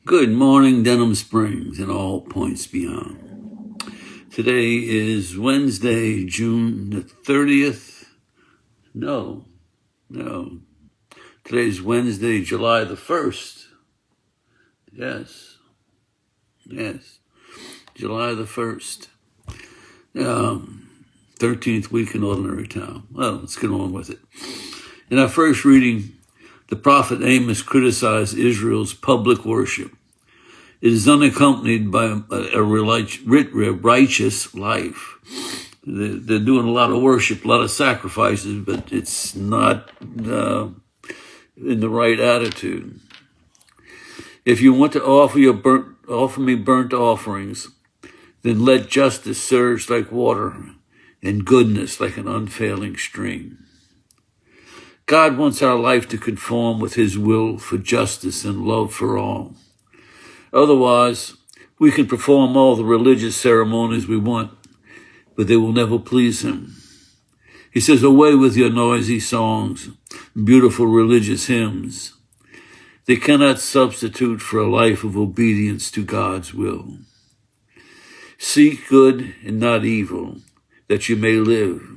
Good morning, Denham Springs and all points beyond. Today is Wednesday, June the 30th. No. Today's Wednesday, July the 1st. Yes. July the 1st. 13th week in Ordinary Time. Well, let's get on with it. In our first reading, the prophet Amos criticized Israel's public worship. It is unaccompanied by a righteous life. They're doing a lot of worship, a lot of sacrifices, but it's not in the right attitude. If you want to offer me burnt offerings, then let justice surge like water and goodness like an unfailing stream. God wants our life to conform with his will for justice and love for all. Otherwise, we can perform all the religious ceremonies we want, but they will never please him. He says, away with your noisy songs, beautiful religious hymns. They cannot substitute for a life of obedience to God's will. Seek good and not evil, that you may live.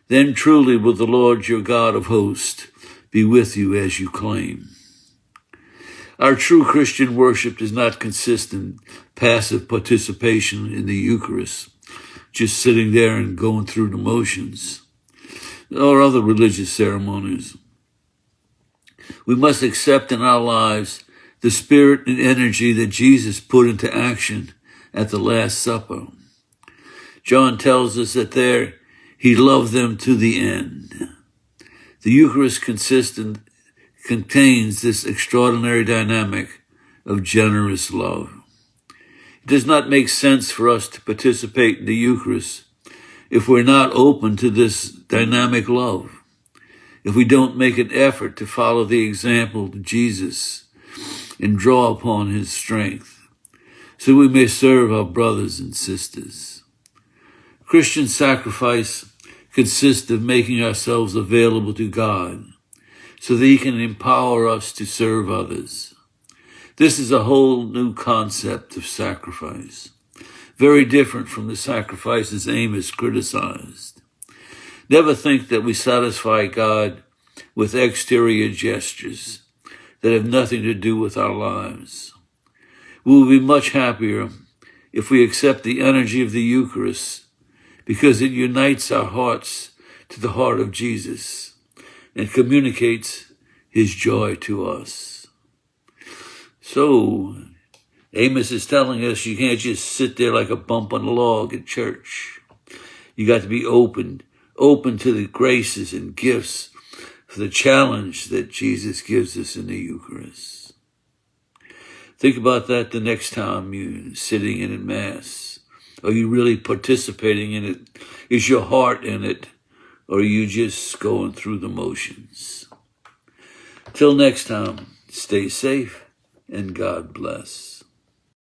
Then truly will the Lord your God of hosts be with you as you claim. Our true Christian worship does not consist in passive participation in the Eucharist, just sitting there and going through the motions, or other religious ceremonies. We must accept in our lives the spirit and energy that Jesus put into action at the Last Supper. John tells us that there he loved them to the end. The Eucharist contains this extraordinary dynamic of generous love. It does not make sense for us to participate in the Eucharist if we're not open to this dynamic love, if we don't make an effort to follow the example of Jesus and draw upon his strength, so we may serve our brothers and sisters. Christian sacrifice consists of making ourselves available to God so that he can empower us to serve others. This is a whole new concept of sacrifice, very different from the sacrifices Amos criticized. Never think that we satisfy God with exterior gestures that have nothing to do with our lives. We will be much happier if we accept the energy of the Eucharist, because it unites our hearts to the heart of Jesus and communicates his joy to us. So, Amos is telling us you can't just sit there like a bump on a log at church. You got to be open to the graces and gifts for the challenge that Jesus gives us in the Eucharist. Think about that the next time you're sitting in Mass. Are you really participating in it? Is your heart in it? Or are you just going through the motions? Till next time, stay safe and God bless.